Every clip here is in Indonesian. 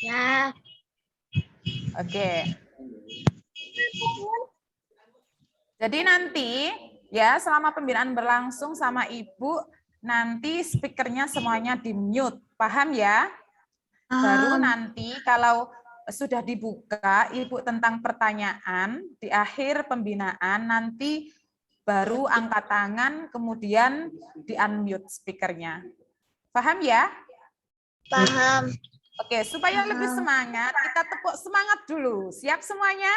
Ya. Oke. Jadi nanti ya selama pembinaan berlangsung sama Ibu, nanti speakernya semuanya di-mute. Paham ya? Baru nanti kalau sudah dibuka Ibu tentang pertanyaan di akhir pembinaan, nanti baru angkat tangan kemudian di-unmute speakernya. Paham ya? Paham. Oke, supaya lebih semangat, kita tepuk semangat dulu. Siap semuanya?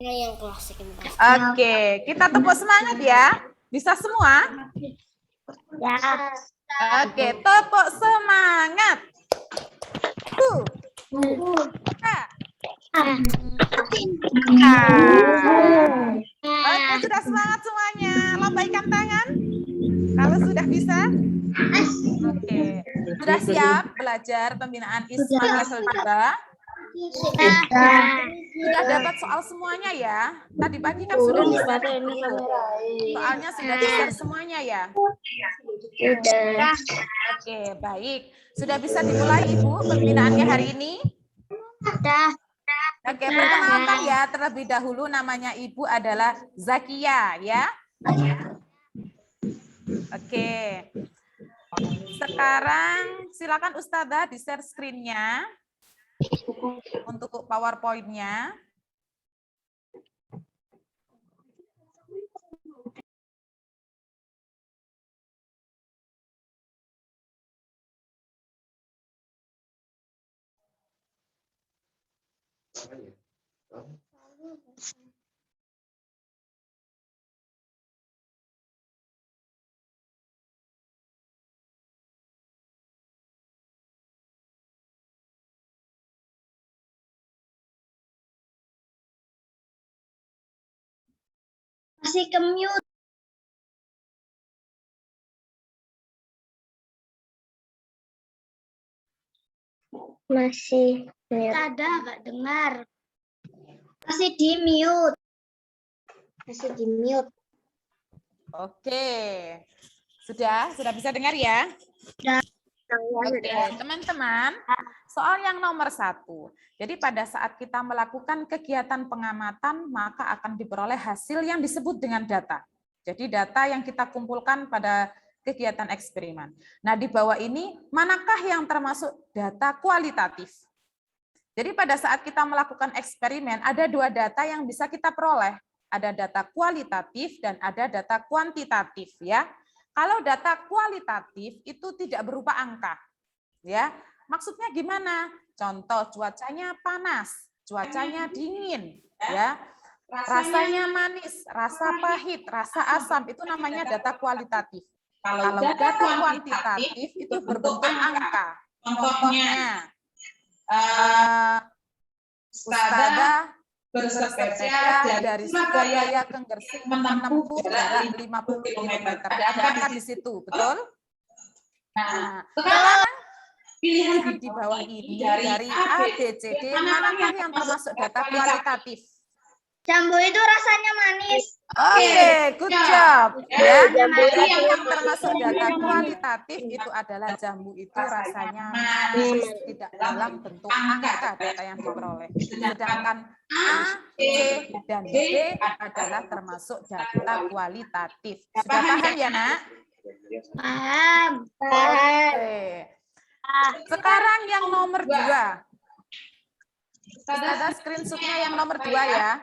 Yang klasik. Oke, kita tepuk semangat ya. Bisa semua? Ya. Oke, tepuk semangat. Oke, sudah semangat semuanya. Lambaikan tangan. Kalau sudah bisa. Oke, sudah siap belajar pembinaan ISMA level 2? Sudah dapat soal semuanya ya? Tadi pagi kan sudah di-share soalnya sudah di-share semuanya ya? Sudah. Oke, baik. Sudah bisa dimulai Ibu pembinaannya hari ini? Sudah. Oke, perkenalkan ya terlebih dahulu namanya Ibu adalah Zakia ya. Oke. Sekarang silakan Ustazah di-share screen-nya untuk PowerPoint-nya. Masih ke-mute. Masih mute. Ada, nggak dengar. Masih di-mute. Masih di-mute. Oke. Sudah bisa dengar ya? Sudah. Oke, teman-teman, soal yang nomor 1. Jadi pada saat kita melakukan kegiatan pengamatan, maka akan diperoleh hasil yang disebut dengan data. Jadi data yang kita kumpulkan pada kegiatan eksperimen. Nah, di bawah ini, manakah yang termasuk data kualitatif? Jadi pada saat kita melakukan eksperimen, ada 2 data yang bisa kita peroleh. Ada data kualitatif dan ada data kuantitatif ya. Kalau data kualitatif itu tidak berupa angka, ya. Maksudnya gimana? Contoh cuacanya panas, cuacanya dingin, ya. Rasanya manis, rasa pahit, rasa asam itu namanya data kualitatif. Kalau data kuantitatif itu berbentuk angka. Contohnya, Ustazah bersepeda dari Surabaya ke Gresik menempuh jarak 50 km. Ada angka di situ, betul? Nah, sekarang pilihan di bawah ini dari A, B, C, D, manakah yang termasuk data kualitatif? Jambu itu rasanya manis. Oke, good job. Ya, jadi yang termasuk data kualitatif itu adalah jambu itu rasanya manis, tidak dalam bentuk angka data yang diperoleh. Sedangkan A, C, dan D adalah termasuk data kualitatif. Sudah paham ya, Nak? Paham. Oke. Sekarang yang nomor 2. Ada screenshot-nya yang nomor 2 ya.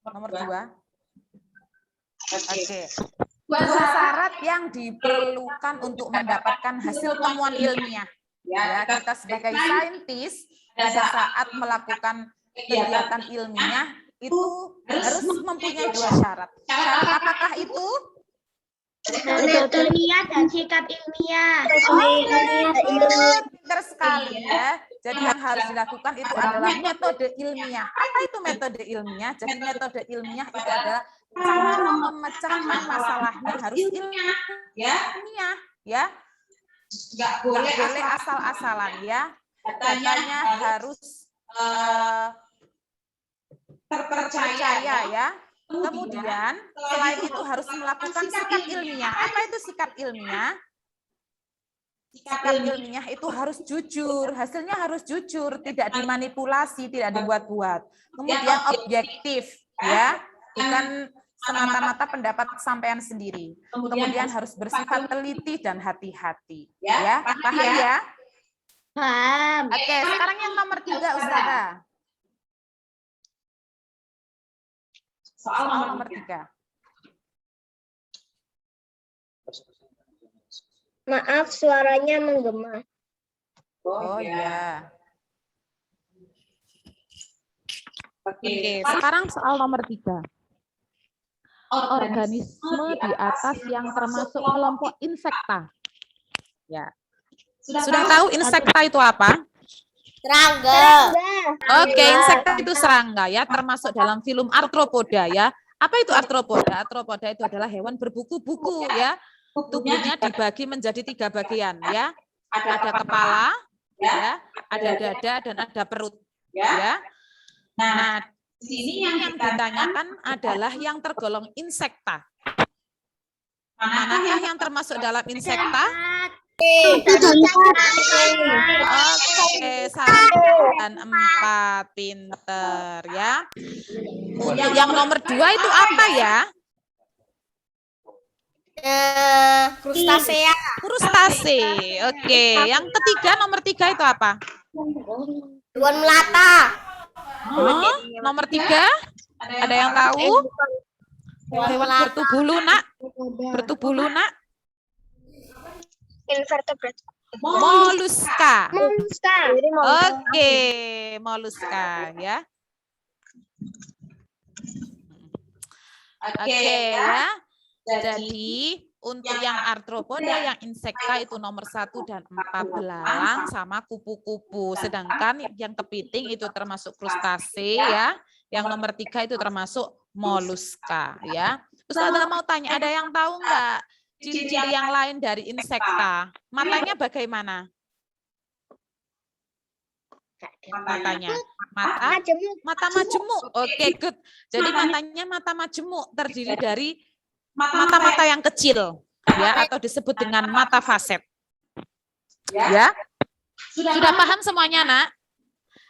Nomor 2. Oke. 2 syarat yang diperlukan untuk mendapatkan hasil temuan ilmiah. Ya, kita sebagai saintis pada saat melakukan kegiatan ilmiah itu harus mempunyai 2 syarat. Syarat apakah itu? Metode ilmiah dan sikap ilmiah. Pintar sekali ya. Jadi yang harus dilakukan itu adalah metode ilmiah. Apa itu metode ilmiah? Jadi metode ilmiah itu adalah cara memecahkan masalahnya harus ilmiah, ya. Nggak boleh asal-asalan ya. Datanya harus terpercaya ya. Kemudian selain itu harus melakukan sikap ilmiah. Apa itu sikap ilmiah? sikap ilmiah itu harus jujur, hasilnya harus jujur, tidak dimanipulasi, tidak dibuat-buat. Kemudian objektif, ya, bukan semata-mata pendapat sampean sendiri. Kemudian harus bersifat teliti dan hati-hati, ya. Paham ya? Paham. Oke, sekarang yang nomor 3, Ustazah. Soal nomor 3. Maaf, suaranya menggema. Oh ya. Oke, sekarang soal nomor 3. Organisme di atas yang termasuk kelompok insekta. Ya. Sudah tahu insekta itu apa? Serangga. Oke, insekta itu serangga ya, termasuk dalam film Arthropoda ya. Apa itu arthropoda? Arthropoda itu adalah hewan berbuku-buku ya. Tubuhnya dibagi menjadi 3 bagian ya. Ada kepala, ya, ada dada dan ada perut, ya. Nah, di sini yang ditanyakan adalah yang tergolong insekta. Manakah yang termasuk dalam insekta? Oke, 1 dan 4, pinter ya. Untuk yang nomor 2 itu apa ya? Krustasea. Krustase. Oke, yang ketiga nomor 3 itu apa? Hewan melata. Nomor 3? Ada yang tahu? Hewan bertubuh lunak. Bertubuh lunak. Invertebrate. Moluska. Moluska. Oke, moluska ya. Oke ya. Jadi untuk yang arthropoda, yang insekta itu nomor 1 dan 4 belalang sama kupu-kupu. Sedangkan yang kepiting itu termasuk krustase ya. Yang nomor 3 itu termasuk moluska ya. Ustazah mau tanya, ada yang tahu nggak ciri-ciri yang lain dari insekta? Matanya bagaimana? Matanya mata majemuk. Oke, good. Jadi matanya mata majemuk, terdiri dari mata-mata yang kecil ya, atau disebut dengan mata faset. Ya. Sudah paham semuanya, Nak?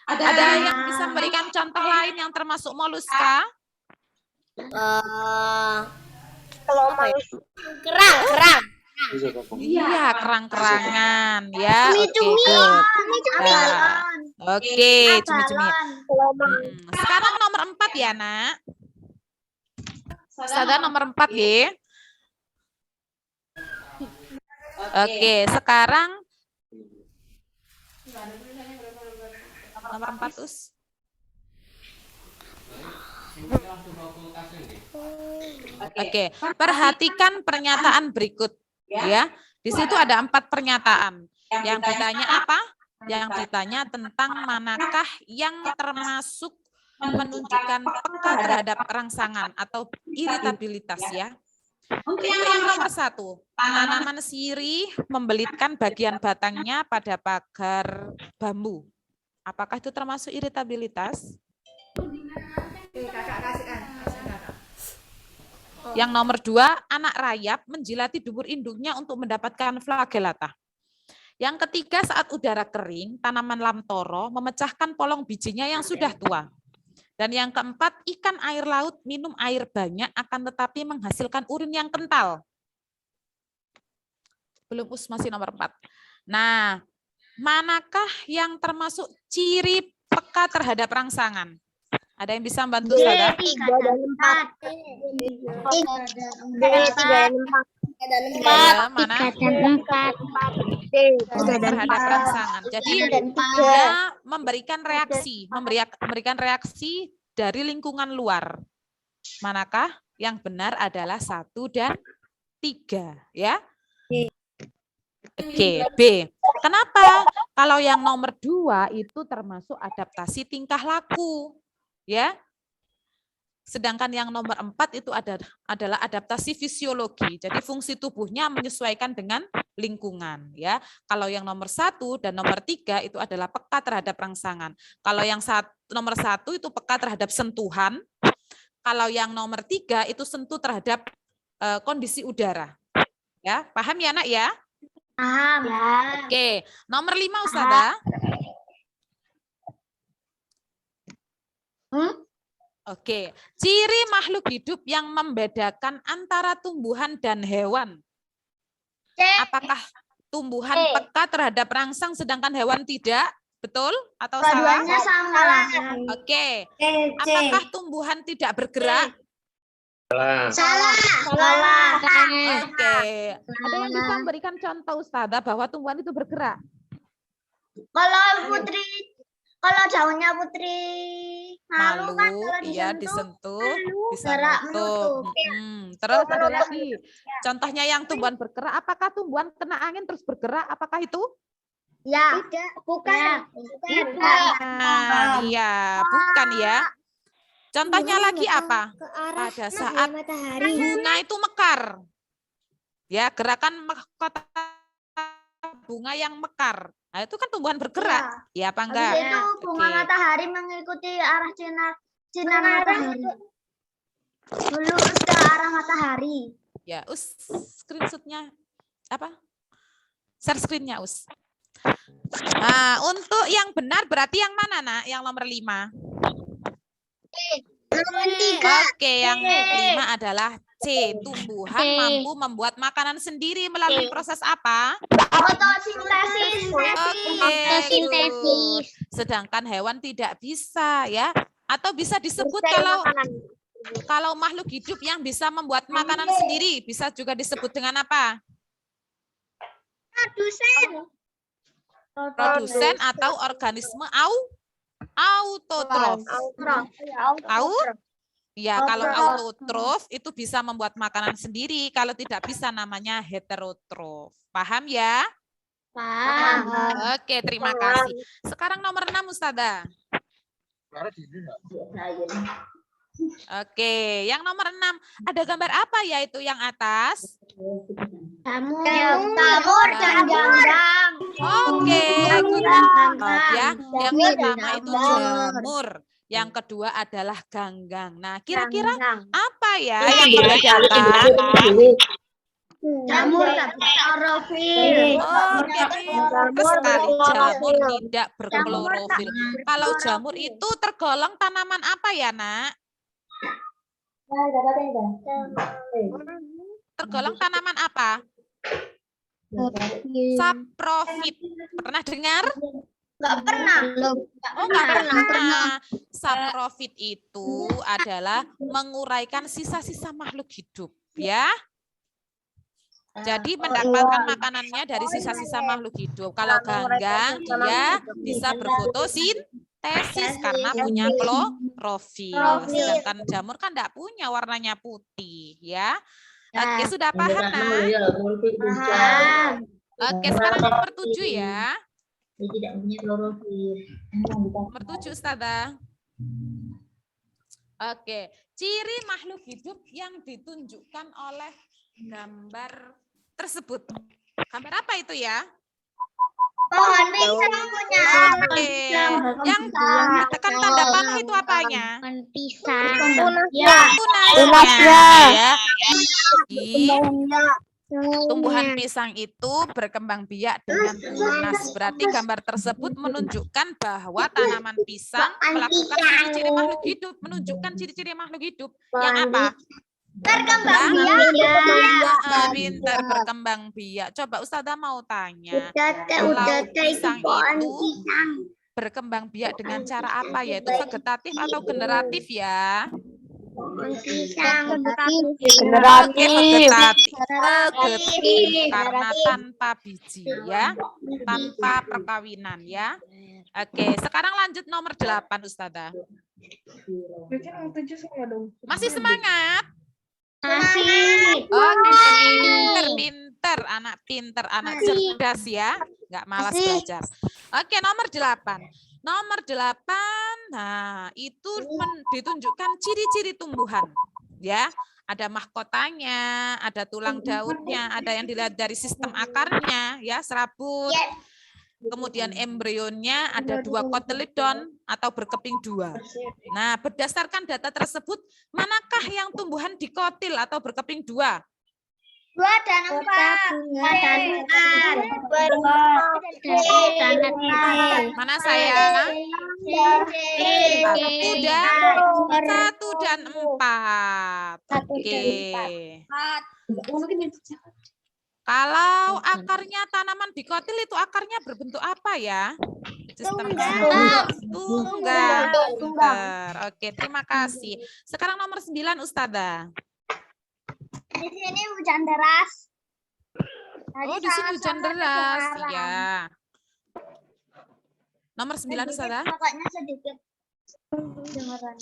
Ada yang bisa memberikan contoh lain yang termasuk moluska? Kerang. Iya, kerang-kerangan ya. Oke, good. Oke, cumi-cumi. Sekarang nomor 4 ya, Nak. Ustazah nomor 4 ya. Oke, sekarang nomor 4 Us. Oke, perhatikan pernyataan berikut ya. Di situ ada 4 pernyataan. Yang ditanya apa? Yang ditanya tentang manakah yang termasuk menunjukkan peka terhadap rangsangan atau iritabilitas ya. Untuk yang nomor 1, tanaman sirih membelitkan bagian batangnya pada pagar bambu. Apakah itu termasuk iritabilitas? Yang nomor 2, anak rayap menjilati dubur induknya untuk mendapatkan flagellata. Yang ketiga, saat udara kering, tanaman lamtoro memecahkan polong bijinya yang sudah tua. Dan yang keempat, ikan air laut minum air banyak akan tetapi menghasilkan urin yang kental. Belum Us, masih nomor 4. Nah, manakah yang termasuk ciri peka terhadap rangsangan? Ada yang bisa membantu saya? 3 dan 4. 3 dan 4. Mana? 3 dan 4. Terhadap rangsangan. Jadi dia memberikan reaksi dari lingkungan luar. Manakah yang benar adalah 1 dan 3 ya? Oke, B. Kenapa? Kalau yang nomor 2 itu termasuk adaptasi tingkah laku, ya. Sedangkan yang nomor 4 itu adalah adaptasi fisiologi. Jadi fungsi tubuhnya menyesuaikan dengan lingkungan, ya. Kalau yang nomor 1 dan nomor 3 itu adalah peka terhadap rangsangan. Kalau yang nomor 1 itu peka terhadap sentuhan. Kalau yang nomor 3 itu sentuh terhadap kondisi udara. Ya, paham ya, Nak ya? Paham. Ya. Oke, nomor 5 Ustazah. Oke, ciri makhluk hidup yang membedakan antara tumbuhan dan hewan. Apakah tumbuhan peka terhadap rangsang sedangkan hewan tidak? Betul atau salah? Keduanya sama. Oke. Apakah tumbuhan tidak bergerak? Salah. Oke. Ada yang bisa memberikan contoh Ustazah bahwa tumbuhan itu bergerak? Kalau daunnya Putri Malu, kan kalau iya disentuh, disentuh, bisa gerak nutup. Terus ada lagi. Contohnya yang tumbuhan bergerak, apakah tumbuhan kena angin terus bergerak? Apakah itu? Ya. Tidak, bukan. Iya, bukan ya. Contohnya lagi apa? Pada saat bunga itu mekar. Ya, gerakan mahkota bunga yang mekar. Nah, itu kan tumbuhan bergerak. Ya, apa enggak? Habis itu bunga matahari mengikuti arah sinar matahari. Lurus ke arah matahari. Ya, screenshotnya apa? Share screen-nya, Nah, untuk yang benar berarti yang mana, Nak? Yang nomor 5. Nomor 3. Oke, yang 5 adalah C. Tumbuhan mampu membuat makanan sendiri melalui proses apa? Fotosintesis. Oke. Sedangkan hewan tidak bisa ya. Atau bisa disebut kalau makhluk hidup yang bisa membuat makanan sendiri bisa juga disebut dengan apa? Produsen atau organisme autotrof. Ya, kalau autotrof itu bisa membuat makanan sendiri, kalau tidak bisa namanya heterotrof. Paham ya? Paham. Oke, terima kasih. Sekarang nomor 6 Ustazah. Oke, yang nomor 6 ada gambar apa ya itu yang atas? Jamur dan ganggang. Oke, ya. Yang pertama itu jamur, yang kedua adalah ganggang. Nah, kira-kira apa ya yang membedakan? Jamur klorofil. Oke, pintar sekali. Jamur tidak berklorofil. Kalau jamur itu tergolong tanaman apa ya, Nak? Tergolong tanaman apa? Saprofit. Pernah dengar? Enggak pernah. Oh, enggak pernah. Saprofit itu adalah menguraikan sisa-sisa makhluk hidup, ya. Jadi mendapatkan makanannya dari sisa-sisa makhluk hidup. Kalau ganggang, dia bisa berfotosintesis karena punya klorofil. Sedangkan jamur kan enggak punya, warnanya putih, ya. Oke, sudah paham, Nak? Paham. Oke, sekarang nomor 7 ya. Dia tidak punya klorofil. Nomor 7, Ustazah. Oke, ciri makhluk hidup yang ditunjukkan oleh gambar tersebut. Gambar apa itu ya? Pohon pisang punya. Oke, yang ditekan tanda panah itu apanya? Pisang. Tunasnya. Ya. Tumbuhan pisang itu berkembang biak dengan tunas. Berarti gambar tersebut menunjukkan bahwa tanaman pisang melakukan ciri-ciri makhluk hidup. Menunjukkan ciri-ciri makhluk hidup. Yang apa? Berkembang biak. Pintar berkembang biak. Coba Ustazah mau tanya. Kalau Pisang itu berkembang biak dengan cara apa? Yaitu vegetatif atau generatif ya? Pisang Vegetatif karena tanpa biji ya, tanpa perkawinan ya. Oke, sekarang lanjut nomor 8 Ustazah. Masih semangat? Masih. Oke, pinter, anak cerdas ya, nggak malas belajar. Oke, nomor 8. Nomor 8, nah itu ditunjukkan ciri-ciri tumbuhan, ya. Ada mahkotanya, ada tulang daunnya, ada yang dilihat dari sistem akarnya, ya, serabut. Kemudian embrionya ada 2 kotyledon atau berkeping 2. Nah, berdasarkan data tersebut, manakah yang tumbuhan dikotil atau berkeping 2? 2 dan 4. bunga dan ikan. Mana sayang? 1 dan 4. Oke. Kalau akarnya tanaman dikotil itu akarnya berbentuk apa ya? Tunggal. Pinter. Oke, terima kasih. Sekarang nomor 9 Ustazah. Di sini hujan deras. Oh, di sini hujan deras. Ya. Nomor 9 Ustazah. Pokoknya sedikit dengaran.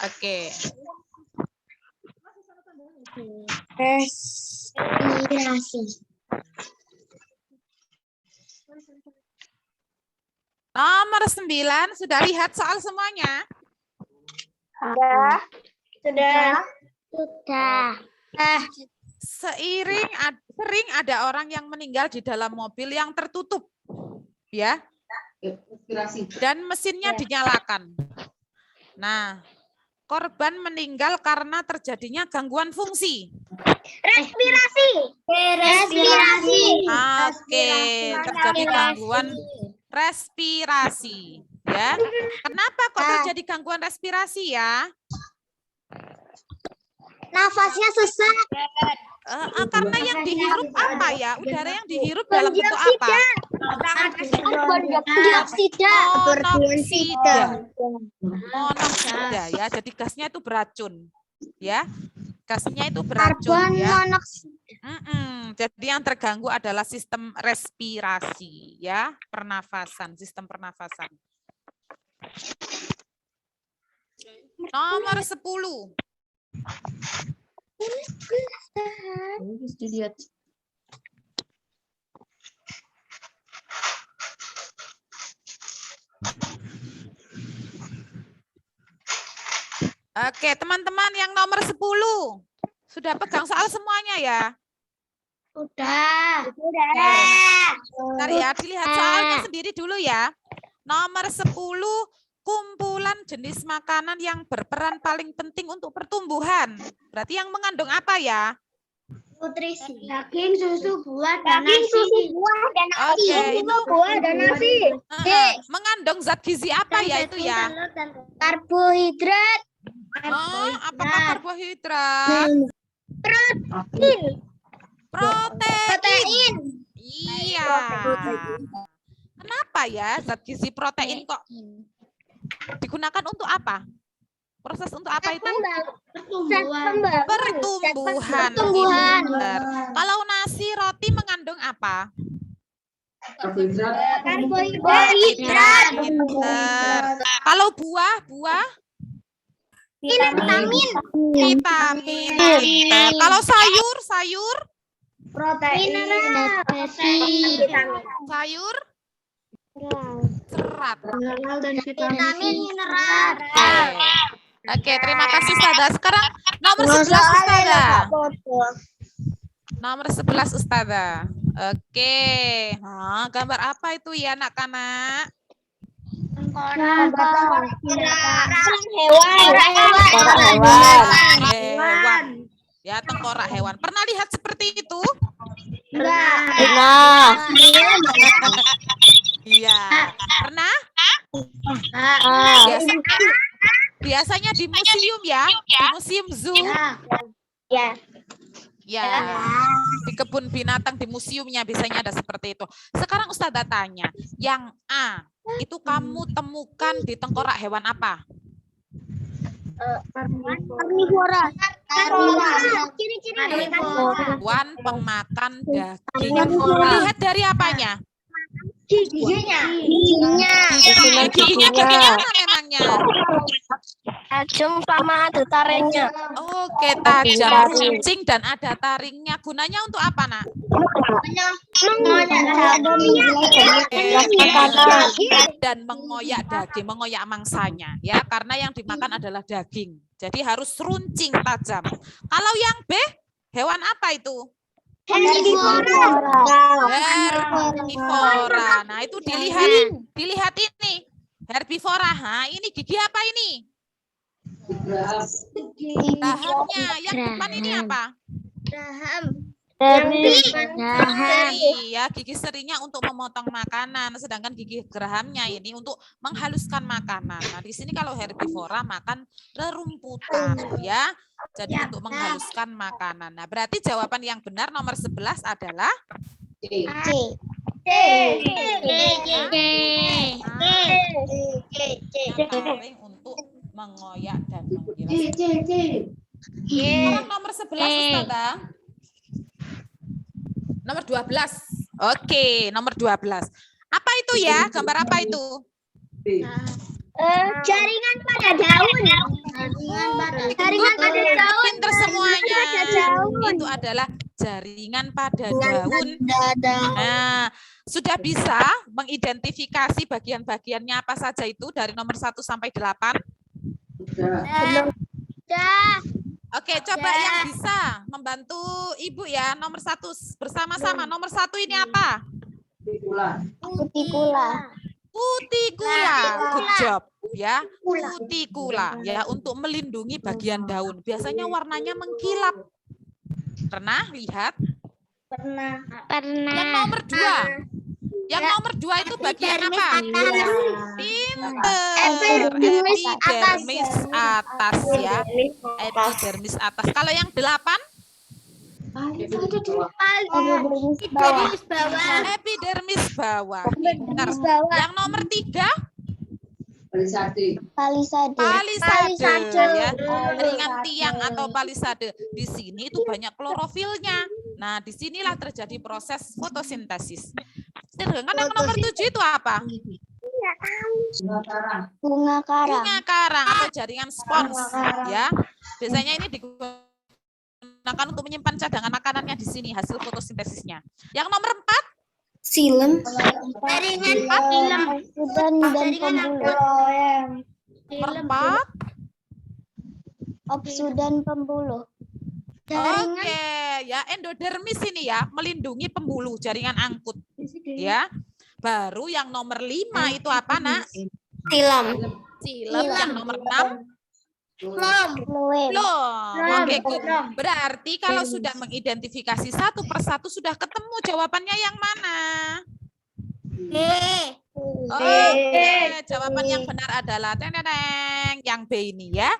Oke. Respirasi. Nomor 9 sudah lihat soal semuanya? Sudah. Sering ada orang yang meninggal di dalam mobil yang tertutup, ya, dan mesinnya dinyalakan. Nah, korban meninggal karena terjadinya gangguan fungsi. Respirasi. Oke, terjadi gangguan respirasi, ya. Kenapa kok terjadi gangguan respirasi ya? Nafasnya sesak. Karena yang dihirup apa ya? Udara yang dihirup dalam bentuk apa? Monoksida ya. Jadi gasnya itu beracun, ya. Gasnya itu beracun ya. Jadi yang terganggu adalah sistem respirasi, ya, pernafasan, sistem pernafasan. Nomor 10. Oke, teman-teman yang nomor 10. Sudah pegang soal semuanya ya? Sudah. Bentar ya, dilihat soalnya sendiri dulu ya. Nomor 10, kumpulan jenis makanan yang berperan paling penting untuk pertumbuhan. Berarti yang mengandung apa ya? Nutrisi. Daging, susu, buah, dan nasi. Oke, itu buah dan nasi. mengandung zat gizi apa ya itu ya? Karbohidrat. Apakah karbohidrat? Protein. Iya. Kenapa ya zat gizi protein kok digunakan untuk apa? Proses untuk apa itu? Pertumbuhan. Pinter. Kalau nasi roti mengandung apa? Karbohidrat. Pinter. Kalau buah? Vitamin. Pinter. Kalau sayur? Protein. Sayur? Serat. Vitamin mineral. Oke, terima kasih Ustazah. Sekarang nomor 11 Ustazah. Nomor 11 Ustazah. Oke. Gambar apa itu ya anak-anak? Hewan. Ya, tengkorak hewan. Pernah lihat seperti itu? Benar. Iya. Pernah? Biasanya di museum ya, di museum zoo. Ya, di kebun binatang, di museumnya biasanya ada seperti itu. Sekarang Ustazah tanya, yang A, itu kamu temukan di tengkorak hewan apa? Karnivora. Hewan pemakan daging. Dilihat dari apanya? Giginya. Giginya bagaimana memangnya? Tajam sama ada taringnya. Oke, tajam, runcing dan ada taringnya. Gunanya untuk apa, Nak? Dan mengoyak daging, mengoyak mangsanya, ya, karena yang dimakan adalah daging. Jadi harus runcing, tajam. Kalau yang B, hewan apa itu? Herbivora. Nah, itu dilihat ini. Herbivora. Nah, ini gigi apa ini? Gerahamnya. Yang depan ini apa? Seri ya, gigi serinya untuk memotong makanan, sedangkan gigi geramnya ini untuk menghaluskan makanan. Nah, di sini kalau herbivora makan rerumputan ya. Jadi untuk menghaluskan makanan. Nah, berarti jawaban yang benar nomor 11 adalah taring untuk mengoyak dan menggilas. Sekarang nomor 11 Ustazah. Nomor 12. Oke, nomor 12. Apa itu ya? Gambar apa itu? Jaringan pada daun. Jaringan pada daun. Pinter semuanya. Itu adalah jaringan pada daun. Nah, sudah bisa mengidentifikasi bagian-bagiannya apa saja itu dari nomor 1 sampai 8? Oke, coba yang bisa membantu Ibu ya. Nomor 1 bersama-sama. Nomor 1 ini apa? Kutikula. Good job ya. Kutikula ya, untuk melindungi bagian daun. Biasanya warnanya mengkilap. Pernah lihat? Pernah. Yang nomor 2. Yang nomor 2 itu bagian apa? Pinter. Epidermis atas ya. Epidermis atas. Kalau yang 8? Epidermis bawah. Pinter. Yang nomor 3? Palisade ya. Jaringan tiang atau palisade. Di sini itu banyak klorofilnya. Nah, disinilah terjadi proses fotosintesis. Sedangkan yang nomor 7 itu apa? Bunga karang. Bunga karang atau jaringan spons ya. Biasanya ini digunakan untuk menyimpan cadangan makanannya di sini hasil fotosintesisnya. Yang nomor 4? Silem. Jaringan Oksidan dan pembuluh. Nomor 4? Oksidan pembuluh. Oke, ya endodermis ini ya, melindungi pembuluh jaringan angkut ya. Baru yang nomor 5 itu apa, Nak? Silem. Silem. Yang nomor 6? Fluid. Oke, good. Berarti kalau sudah mengidentifikasi satu persatu sudah ketemu jawabannya yang mana? Oke, jawaban yang benar adalah yang B ini ya.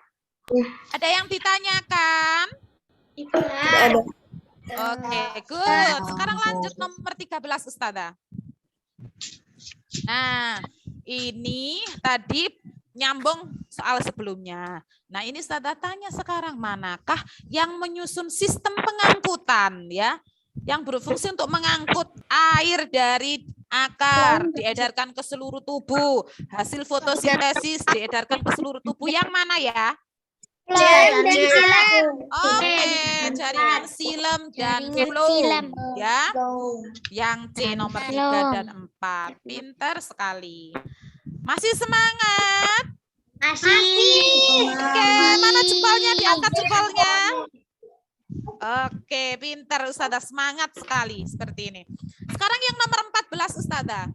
Ada yang ditanyakan? Oke, good. Sekarang lanjut nomor 13, Ustazah. Nah, ini tadi nyambung soal sebelumnya. Nah, ini Ustazah tanya sekarang, manakah yang menyusun sistem pengangkutan ya, yang berfungsi untuk mengangkut air dari akar diedarkan ke seluruh tubuh, hasil fotosintesis diedarkan ke seluruh tubuh, yang mana ya? Oke, jaringan silem dan floem ya. Yang C nomor 3 dan 4. Pinter sekali. Masih semangat? Oke, mana jempolnya? Diangkat jempolnya. Oke, pinter Ustazah, semangat sekali seperti ini. Sekarang yang nomor 14 Ustazah.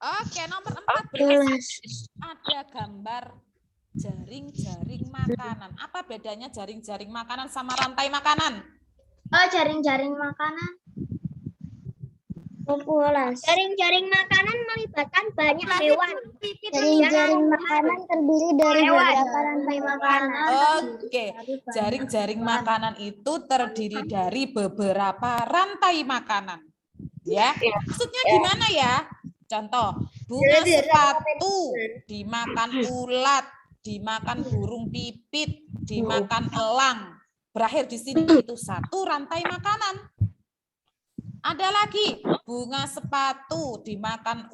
Oke, nomor 14 ada gambar jaring-jaring makanan. Apa bedanya jaring-jaring makanan sama rantai makanan? Oh, jaring-jaring makanan. Jaring-jaring makanan melibatkan banyak hewan. Jaring-jaring makanan terdiri dari beberapa rantai makanan. Oke, jaring-jaring makanan itu terdiri dari beberapa rantai makanan. Ya, maksudnya gimana ya? Contoh, bunga sepatu dimakan ulat, dimakan burung pipit, dimakan elang. Berakhir di sini itu satu rantai makanan. Ada lagi bunga sepatu dimakan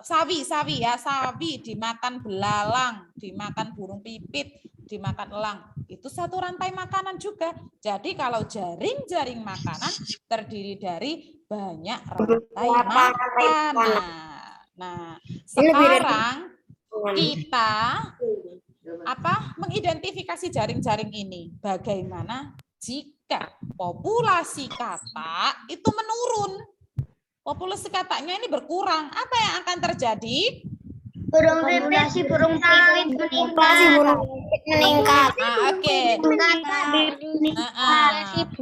sawi ya, sawi dimakan belalang, dimakan burung pipit, dimakan elang. Itu satu rantai makanan juga. Jadi kalau jaring-jaring makanan terdiri dari banyak rantai makanan. Nah, sekarang kita mengidentifikasi jaring-jaring ini. Bagaimana jika populasi katak itu menurun? Populasi kataknya ini berkurang. Apa yang akan terjadi? Burung pipit si burung pipit meningkat. Oke.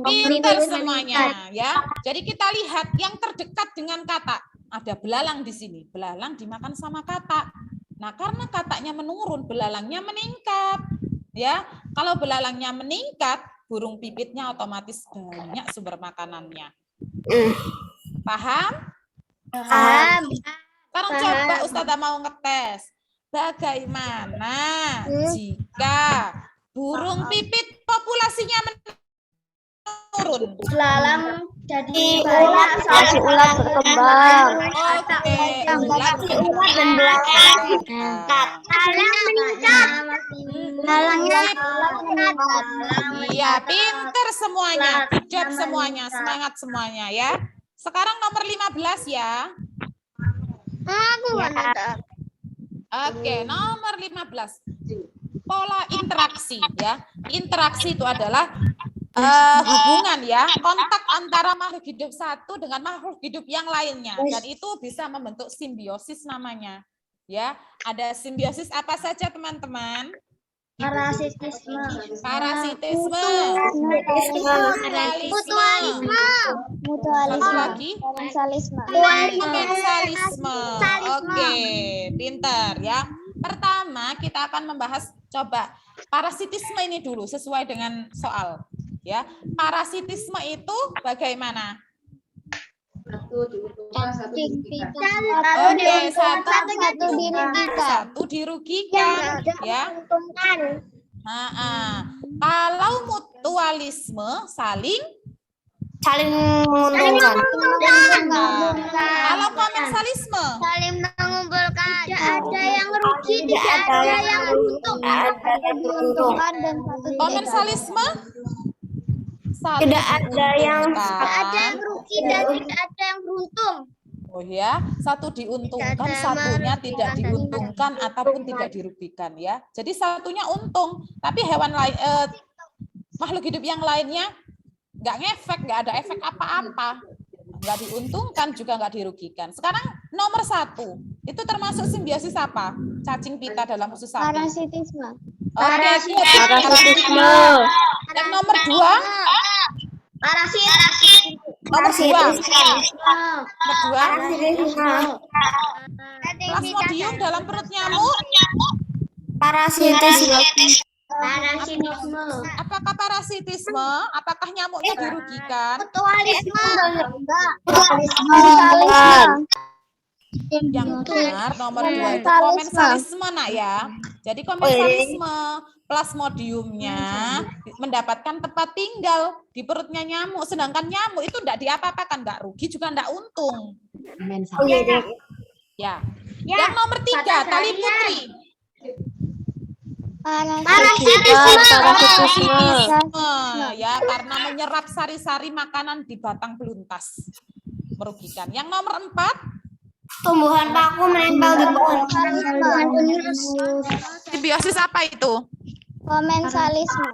Pinter semuanya ya. Jadi kita lihat yang terdekat dengan katak. Ada belalang di sini. Belalang dimakan sama katak. Nah, karena kataknya menurun, belalangnya meningkat. Ya, kalau belalangnya meningkat, burung pipitnya otomatis banyak sumber makanannya. Paham? Paham. Sekarang coba Ustazah mau ngetes. Bagaimana jika burung pipit populasinya menurun? Belalang jadi Masih ulat berkembang. Oke, ulat Dan belalang. Iya, pinter semuanya, good job semuanya, semangat semuanya ya. Sekarang nomor 15 ya. Oke, nomor 15. Pola interaksi ya. Interaksi itu adalah hubungan ya, kontak antara makhluk hidup satu dengan makhluk hidup yang lainnya, dan itu bisa membentuk simbiosis namanya. Ya, ada simbiosis apa saja teman-teman? Parasitisme. Parasitisme, Mutualisme. satu lagi Komensalisme. komensalisme. Oke, pinter ya. Pertama kita akan membahas coba parasitisme ini dulu sesuai dengan soal. Ya, parasitisme itu bagaimana? Oke, satu dirugikan, ya. Kalau mutualisme saling menguntungkan. Kalau komensalisme Saling mengumpulkan. Tidak ada yang rugi, tidak ada yang untung. Diuntungkan dan satu komensalisme saling Tidak ada yang- diuntungkan. Tidak ada yang rugi dan tidak ada yang beruntung. Oh ya, satu diuntungkan, Tidak ada satunya merugikan tidak dan diuntungkan ataupun tidak dirugikan ya. Jadi satunya untung, tapi hewan lain makhluk hidup yang lainnya nggak ngefek, nggak ada efek apa-apa, nggak diuntungkan juga nggak dirugikan. Sekarang nomor 1 itu termasuk simbiosis apa? Cacing pita dalam usus sapi. Parasitisme. Oke, good. Parasitisme. Yang nomor 2, Parasit. nomor 2, Parasitisme. plasmodium dalam perut nyamuk. Parasitisme. Parasitisme. Apakah parasitisme? Apakah nyamuknya dirugikan? Mutualisme. Komensalisme. Yang benar nomor 2 itu Komensalisme. komensalisme nak ya. Jadi komensalisme, plasmodiumnya mendapatkan tempat tinggal di perutnya nyamuk, sedangkan nyamuk itu tidak diapa-apakan, nggak rugi juga nggak untung. Ya. Yang nomor 3 tali putri. Parasitisme ya, karena menyerap sari-sari makanan di batang beluntas, merugikan. Yang nomor 4 Tumbuhan paku menempel di pohon. simbiosis apa itu? Komensalisme.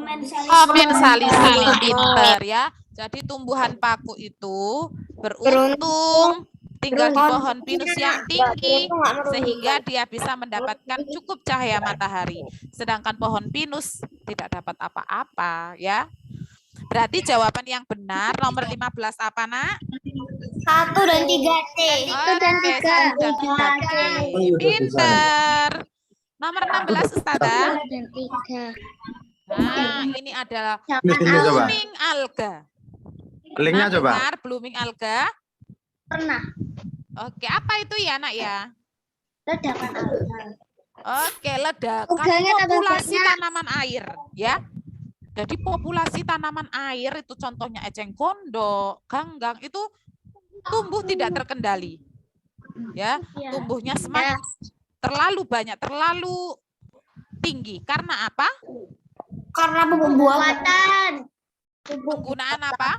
Komensalisme, pinter ya. Jadi tumbuhan paku itu beruntung tinggal di pohon pinus yang tinggi sehingga dia bisa mendapatkan cukup cahaya matahari. Sedangkan pohon pinus tidak dapat apa-apa ya. Berarti jawaban yang benar nomor 15 apa nak? 1 dan 3C. Oke, 1 dan 3C. Pinter. Nomor 16 Ustazah. Nah, ini adalah Linknya coba. blooming alga. Linknya Nah, coba. benar, blooming alga. Pernah. Oke, apa itu ya nak ya? Ledakan alga. Oke, ledakan Alganya tambah populasi banyak. tanaman air ya. Jadi populasi tanaman air itu contohnya eceng gondok, ganggang itu tumbuh tidak terkendali. Ya, Iya. tumbuhnya semakin terlalu banyak, terlalu tinggi. Karena apa? Karena pupuk buatan. Penggunaan apa?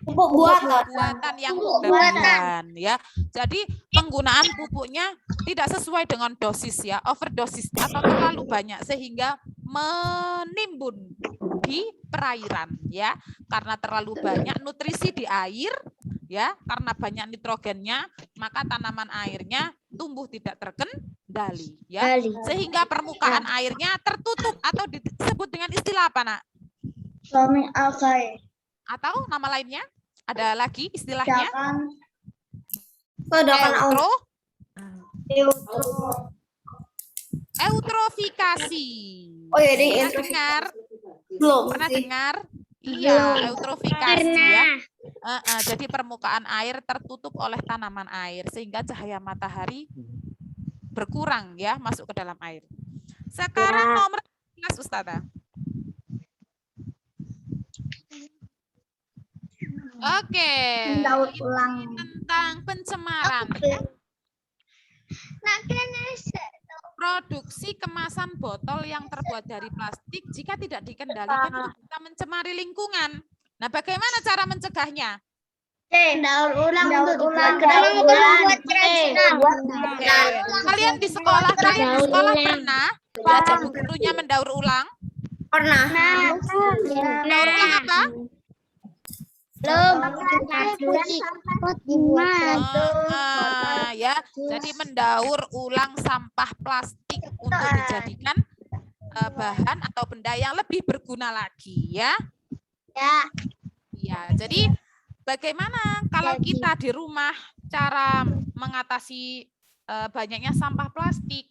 Pupuk buatan. Buatan yang berlebihan ya. Jadi penggunaan pupuknya tidak sesuai dengan dosis ya, overdosis atau terlalu banyak sehingga menimbun di perairan ya. Karena terlalu banyak nutrisi di air ya, karena banyak nitrogennya, maka tanaman airnya tumbuh tidak terkendali, ya. Sehingga permukaan airnya tertutup atau disebut dengan istilah apa, Nak? Suami algae. Atau nama lainnya? Ada lagi istilahnya? Padakan Eutrofikasi. Oh ya, Pernah dengar? belum. Pernah dengar? Iya, eutrofikasi ya. Jadi permukaan air tertutup oleh tanaman air sehingga cahaya matahari berkurang ya masuk ke dalam air. Sekarang nomor 11, Ustazah. Oke, Mendaur ulang. tentang pencemaran. Produksi kemasan botol yang terbuat dari plastik jika tidak dikendalikan itu bisa mencemari lingkungan. Nah, bagaimana cara mencegahnya? Daur ulang untuk Kalian di sekolah pernah belajar gurunya mendaur ulang? Pernah. Daur ulang apa? Ya, jadi mendaur ulang sampah plastik untuk dijadikan bahan atau benda yang lebih berguna lagi, ya. Ya, jadi bagaimana kalau kita di rumah cara mengatasi banyaknya sampah plastik?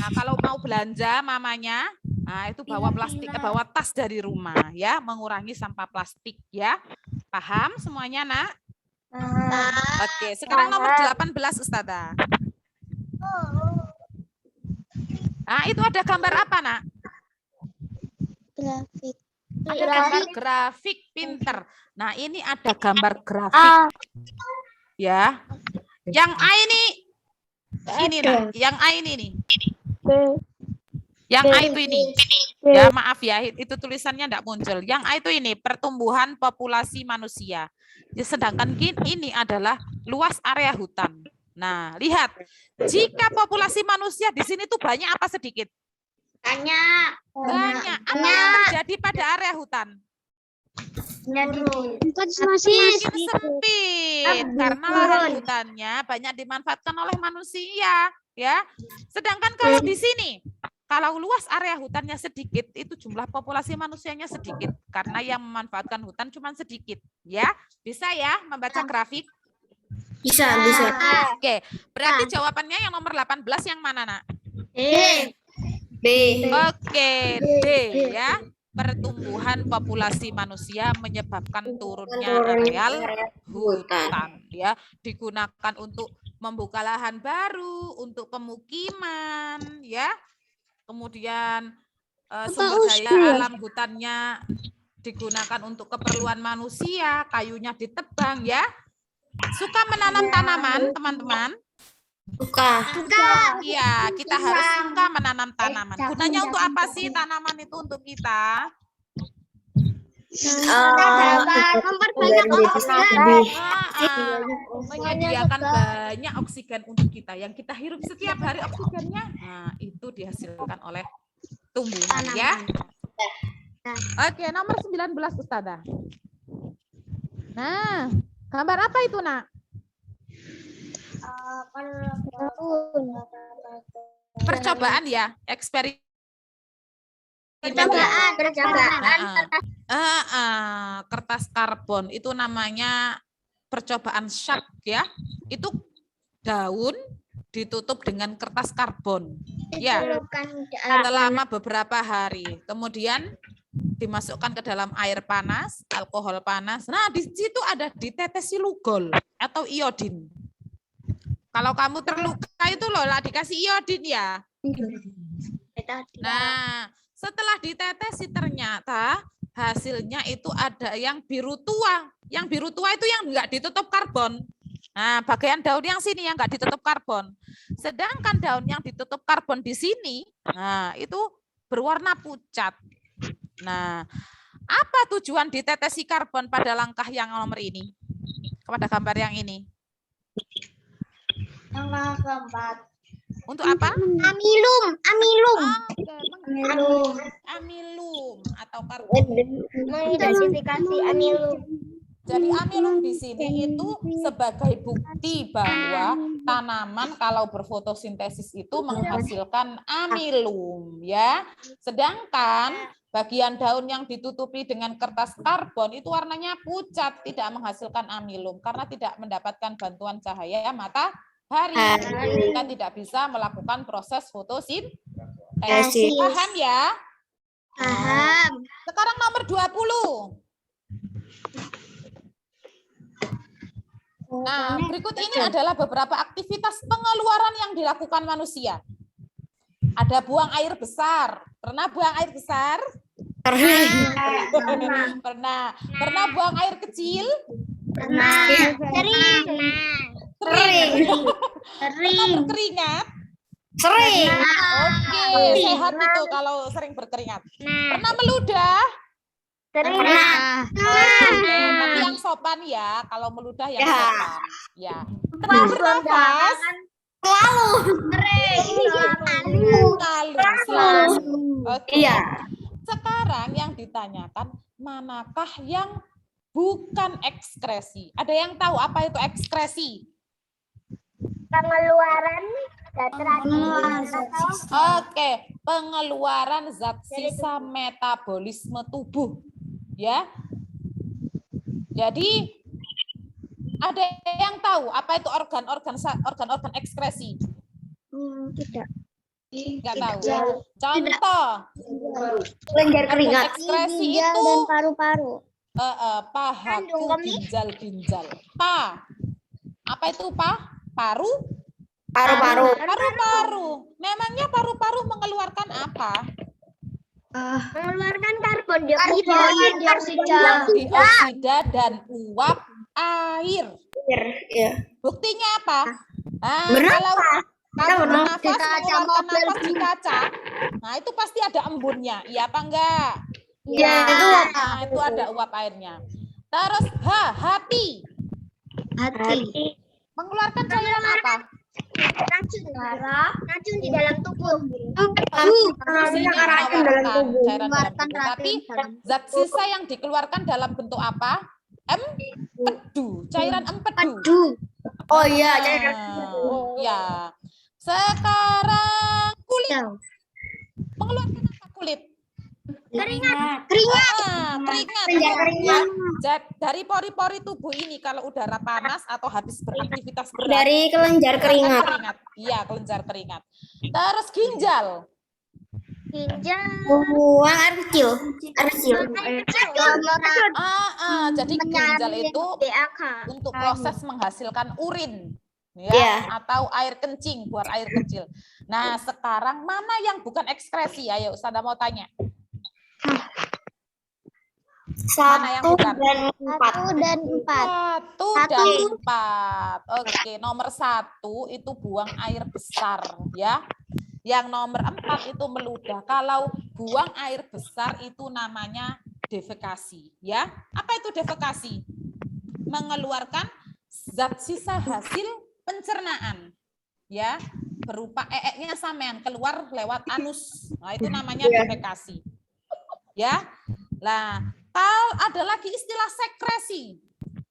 Nah, kalau mau belanja mamanya, nah itu bawa plastik, bawa tas dari rumah ya, mengurangi sampah plastik ya. Paham semuanya, Nak? Oke, sekarang nomor 18, Ustazah. Nah, itu ada gambar apa, Nak? Grafik. Ada gambar grafik pinter. Nah, ini ada gambar grafik. Ya. Yang A ini nah, yang A ini nih. Yang A itu ini. Ya, maaf ya, itu tulisannya enggak muncul. Yang A itu ini, pertumbuhan populasi manusia. Ya, sedangkan ini adalah luas area hutan. Nah, lihat. Jika populasi manusia di sini tuh banyak apa sedikit? Banyak. Apa yang terjadi pada area hutan? Semakin Sempit karena lahan hutannya banyak dimanfaatkan oleh manusia, ya. Sedangkan kalau di sini, kalau luas area hutannya sedikit, itu jumlah populasi manusianya sedikit karena yang memanfaatkan hutan cuma sedikit, ya. Bisa ya membaca grafik? Bisa. Oke, berarti jawabannya yang nomor 18 yang mana, Nak? B. Oke, D ya. Pertumbuhan populasi manusia menyebabkan turunnya areal hutan ya, digunakan untuk membuka lahan baru untuk pemukiman ya. Kemudian sumber daya alam hutannya digunakan untuk keperluan manusia, kayunya ditebang ya. Suka menanam tanaman, teman-teman? Suka. Iya, kita harus suka menanam tanaman. Gunanya untuk apa sih tanaman itu untuk kita? Memperbanyak Menyediakan banyak oksigen untuk kita. Yang kita hirup setiap hari oksigennya, nah itu dihasilkan oleh tumbuhan ya. Oke, nomor 19, Ustazah. Nah, gambar apa itu, Nak? Percobaan ya, eksperimen. Kertas karbon itu namanya percobaan Sharp ya. Itu daun ditutup dengan kertas karbon. Ya. Selama beberapa hari. Kemudian dimasukkan ke dalam air panas, alkohol panas. Nah, di situ ada ditetesi lugol atau iodin. Kalau kamu terluka itu loh lah dikasih iodin ya. Nah, setelah ditetesi ternyata hasilnya itu ada yang biru tua. Yang biru tua itu yang enggak ditutup karbon. Nah, bagian daun yang sini yang enggak ditutup karbon. Sedangkan daun yang ditutup karbon di sini, nah itu berwarna pucat. Nah, apa tujuan ditetesi karbon pada langkah yang nomor ini? Kepada gambar yang ini. Yang keempat. Untuk apa? Amilum. Amilum atau karbon. Mengidentifikasi amilum. Jadi amilum di sini itu sebagai bukti bahwa tanaman kalau berfotosintesis itu menghasilkan amilum ya. Sedangkan bagian daun yang ditutupi dengan kertas karbon itu warnanya pucat, tidak menghasilkan amilum karena tidak mendapatkan bantuan cahaya matahari. Kita tidak bisa melakukan proses fotosintesis. Paham ya? Paham. Sekarang nomor 20. Nah, berikut ini adalah beberapa aktivitas pengeluaran yang dilakukan manusia. Ada buang air besar. Pernah buang air besar? Pernah. Pernah buang air kecil? Pernah. Sering. Pernah berkeringat? Sering. Oke, sehat itu kalau sering berkeringat. Pernah meludah? Pernah. Oke, tapi yang sopan ya, kalau meludah yang sopan. Ya. Pernah bernafas? Selalu. Oke. Sekarang yang ditanyakan, manakah yang bukan ekskresi? Ada yang tahu apa itu ekskresi? Pengeluaran Oke, pengeluaran zat sisa metabolisme tubuh. Ya. Jadi ada yang tahu apa itu organ-organ ekskresi? Tidak. Enggak tahu. Contoh. Kelenjar Organ ekskresi itu dan paru-paru. pahaku, ginjal. Apa itu paru? Paru-paru. Memangnya paru-paru mengeluarkan apa? Mengeluarkan karbon Dioksida dan uap air. Buktinya apa? Kalau bernafas mengeluarkan nafas di kaca, nah itu pasti ada embunnya. Iya apa enggak? Iya. Nah, itu ada uap airnya. Terus hati. Mengeluarkan cairan apa? Racun di dalam tubuh. Fungsinya mengeluarkan cairan dalam tubuh. Tapi zat sisa yang dikeluarkan dalam bentuk apa? Empedu. Cairan empedu. Oh iya, Ya. Sekarang kulit. Mengeluarkan apa kulit? Keringat. Ya. Dari pori-pori tubuh ini kalau udara panas atau habis beraktivitas berat. Dari kelenjar keringat. Iya, kelenjar keringat. Terus ginjal. Buang air kecil. Jadi ginjal itu untuk proses menghasilkan urin. Ya, atau air kencing, buat air kecil. Nah, sekarang mana yang bukan ekskresi? Ayo, Ustazah mau tanya. Mana yang bukan? 1 dan 4. 1 dan 4. Oke, nomor 1 itu buang air besar, ya. Yang nomor 4 itu meludah. Kalau buang air besar itu namanya defekasi, ya. Apa itu defekasi? Mengeluarkan zat sisa hasil pencernaan, ya, berupa eeknya sampean keluar lewat anus. Nah, itu namanya defekasi. Ya. Nah, ada lagi istilah sekresi.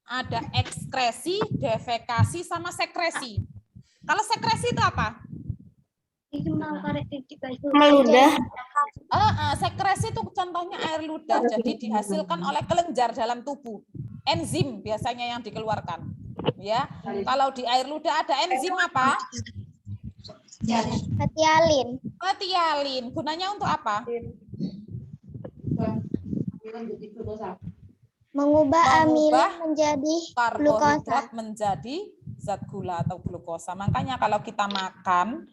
Ada ekskresi, defekasi sama sekresi. Kalau sekresi itu apa? Meludah. Sekresi itu contohnya air ludah, jadi dihasilkan oleh kelenjar dalam tubuh. Enzim biasanya yang dikeluarkan. Ya, kalau di air ludah ada enzim apa? Metialin. Gunanya untuk apa? Mengubah amilum menjadi karbohidrat menjadi zat gula atau glukosa. Makanya kalau kita makan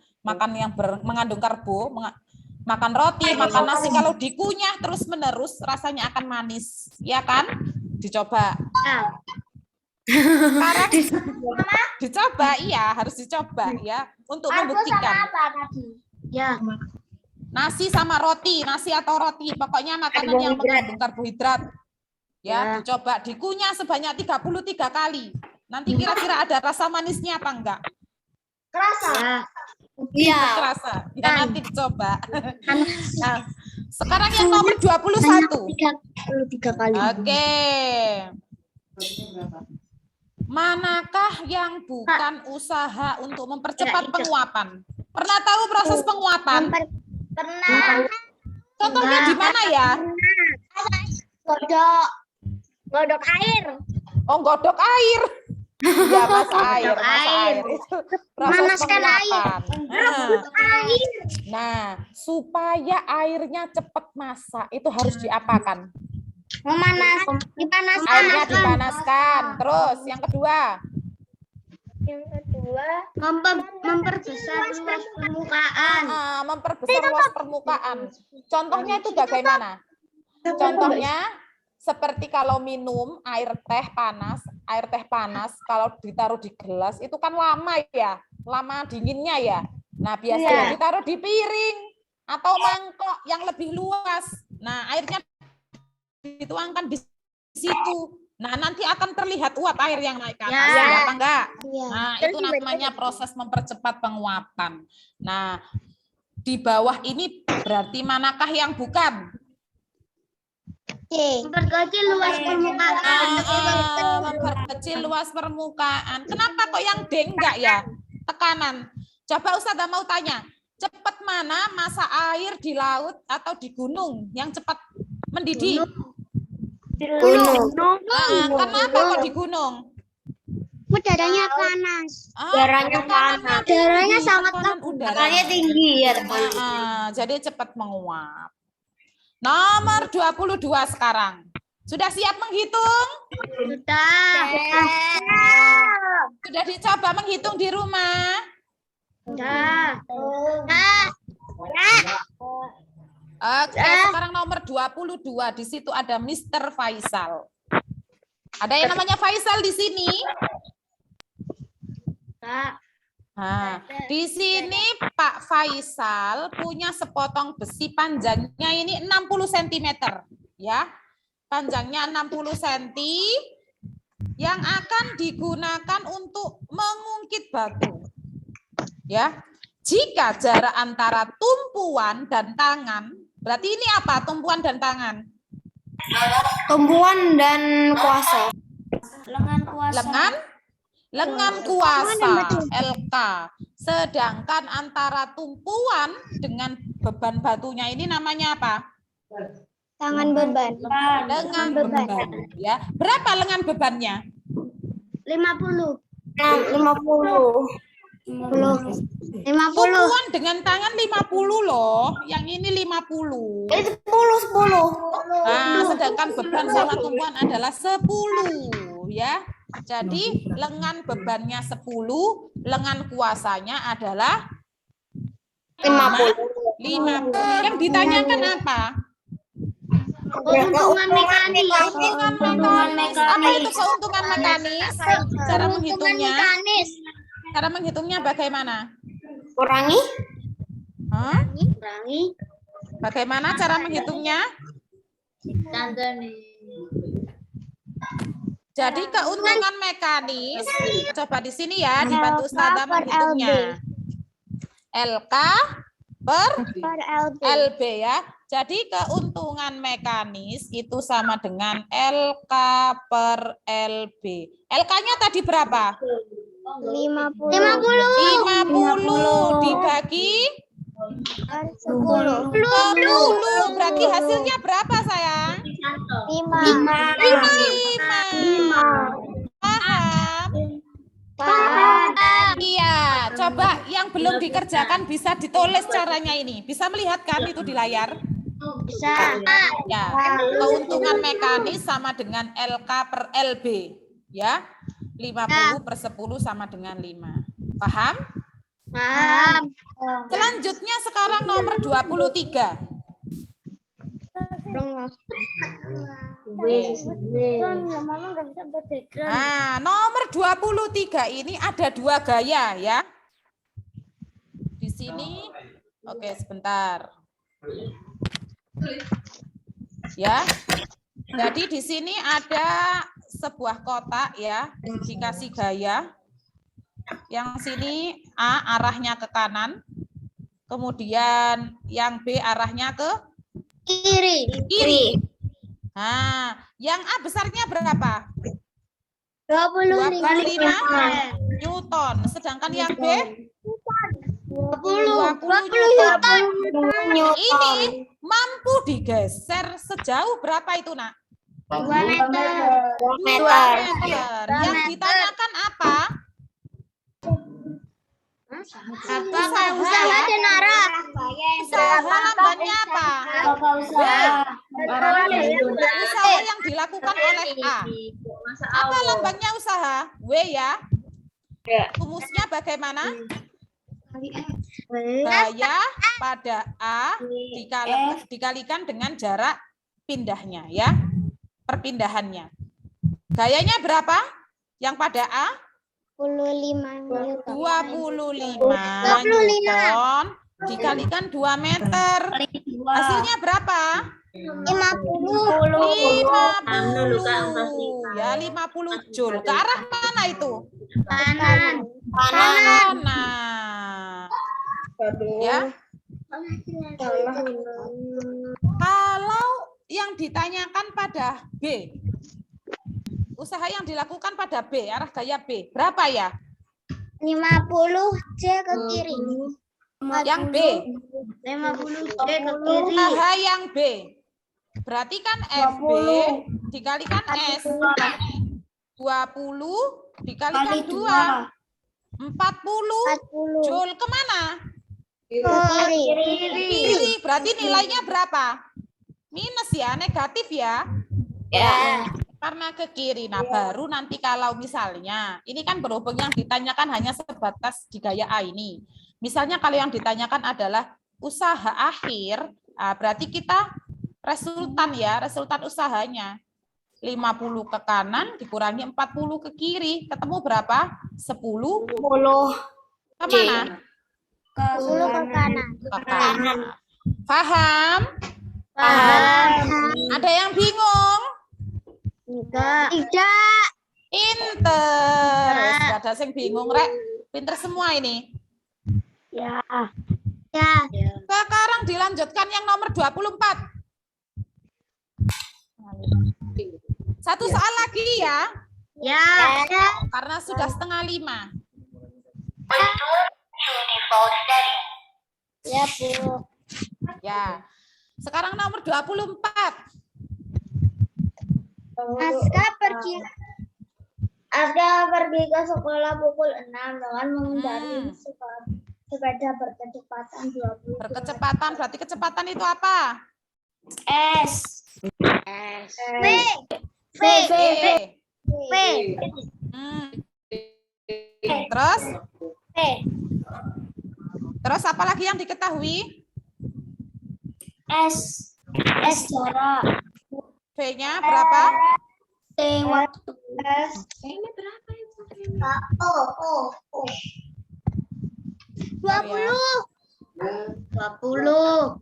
yang mengandung karbo, makan roti, makan nasi, kalau dikunyah terus-menerus rasanya akan manis, ya kan? Dicoba. Sekarang dicoba, iya, harus dicoba ya untuk membuktikan. Ya. Nasi sama roti, nasi atau roti, pokoknya makanan yang mengandung karbohidrat. Ya, dicoba dikunyah sebanyak 33 kali. Nanti kira-kira ada rasa manisnya apa enggak? Kerasa. Iya. Kerasa. Ya, nanti dicoba. Nah, sekarang yang nomor 21. 33 kali. Oke. Manakah yang bukan usaha untuk mempercepat penguapan? Pernah tahu proses penguapan? Pernah. Contohnya di mana ya? Godok air. Oh, godok air. Ya, masak air, Godok masak air. air. Itu proses Memanaskan penguapan. Air. Nah, supaya airnya cepat masak, itu harus diapakan? Dipanaskan. Airnya dipanaskan. Terus, yang kedua. Yang kedua, Memperbesar luas permukaan. Memperbesar luas permukaan. Contohnya itu bagaimana? Contohnya seperti kalau minum air teh panas kalau ditaruh di gelas itu kan lama ya, lama dinginnya ya. Nah, biasanya ditaruh di piring atau mangkok yang lebih luas. Nah, airnya dituangkan di situ. Nah, nanti akan terlihat uap air yang naik ke atas, ya apa enggak? Nah, itu namanya proses mempercepat penguapan. Nah, di bawah ini berarti manakah yang bukan? Memperkecil luas permukaan. Memperkecil luas permukaan. Kenapa kok yang D enggak ya? Tekanan. Coba Ustazah mau tanya, cepat mana masa air di laut atau di gunung yang cepat mendidih? gunung. Kenapa kok di gunung? Udaranya panas. Udaranya panas. Udaranya sangat Udaranya tinggi ya. Jadi cepat menguap. Nomor 22 sekarang. Sudah siap menghitung? Sudah. Sudah dicoba menghitung di rumah? Sudah. Oke, sekarang nomor 22. Di situ ada Mr. Faisal. Ada yang namanya Faisal di sini? Nah, di sini Pak Faisal punya sepotong besi panjangnya ini 60 cm, ya. Panjangnya 60 cm yang akan digunakan untuk mengungkit batu. Ya. Jika jarak antara tumpuan dan tangan, berarti ini apa? Tumpuan dan tangan. Tumpuan dan kuasa. Lengan kuasa LK. Sedangkan antara tumpuan dengan beban batunya ini namanya apa? Tangan beban. Lengan beban. Ya. Berapa lengan bebannya? 50. 50. Tumpuan dengan tangan 50 loh. Yang ini 50. 10. Nah, sedangkan beban sama tumpuan adalah 10, ya. Jadi lengan bebannya 10, lengan kuasanya adalah 50. Yang ditanyakan apa? Keuntungan mekanis. Apa itu keuntungan mekanis? Cara menghitungnya? Cara menghitungnya bagaimana? Kurangi. Bagaimana cara menghitungnya? Jadi keuntungan mekanis, coba di sini ya, dibantu Ustazah menghitungnya. LK per LB ya. Jadi keuntungan mekanis itu sama dengan LK per LB. LK-nya tadi berapa? 50 dibagi 10. Berarti hasilnya berapa sayang? 5. Paham? Iya, coba yang belum dikerjakan bisa ditulis caranya ini. Bisa melihat kan itu di layar? Bisa. Ya, keuntungan mekanis sama dengan LK per LB. Ya, 50 per 10 sama dengan 5. Paham? Paham. Selanjutnya sekarang nomor 23. Nah, nomor 23 ini ada 2 gaya ya. Di sini, oke sebentar. Ya, jadi di sini ada sebuah kotak ya, dikasih gaya. Yang sini A arahnya ke kanan, kemudian yang B arahnya ke kiri. Nah, yang A besarnya berapa? 25 Newton. Sedangkan yang B 20 Newton. Ini mampu digeser sejauh berapa itu, Nak? 2 meter. 2 meter. Yang ditanyakan apa? Apakah usaha dan arah? Usaha lambangnya apa? Usaha yang dilakukan oleh A. Apa lambangnya usaha? W ya. Rumusnya bagaimana? Gaya pada A dikalikan dengan jarak pindahnya ya. Perpindahannya. Gayanya berapa? Yang pada A? 25 25 Newton dikalikan 2 meter. Hasilnya berapa? 50 ya, 50 Joule. Ke arah mana itu? kanan. Kanan. Ya. Kalau yang ditanyakan pada B, usaha yang dilakukan pada B, arah gaya B, berapa ya? 50 J ke kiri. Yang B. 50 J ke kiri. Usaha yang B. Berarti kan FB dikalikan S. 20 dikalikan 2. 40 Joule kemana? Kiri. Berarti nilainya berapa? Minus ya, negatif ya. Ya. Karena ke kiri. Nah, baru nanti kalau misalnya, ini kan berhubung yang ditanyakan hanya sebatas di gaya A ini. Misalnya kalau yang ditanyakan adalah usaha akhir, berarti kita resultan ya, resultan usahanya. 50 ke kanan dikurangi 40 ke kiri. Ketemu berapa? 10. Kemana? 10 ke kanan. Ke kanan. Paham? Ada yang bingung? Tidak. Pinter. Gak ada yang bingung, Rek. Pinter semua ini. Ya. Sekarang dilanjutkan yang nomor 24. Satu soal lagi ya. Ya. Karena sudah 4:30. Ya, Bu. Ya. Sekarang nomor 24. Aska pergi ke sekolah pukul 6 dengan mengendarai sepeda berkecepatan 20. Berkecepatan, berarti kecepatan itu apa? S. V. Terus apa lagi yang diketahui? S jarak. V-nya berapa? T waktu. Ini berapa itu? 20.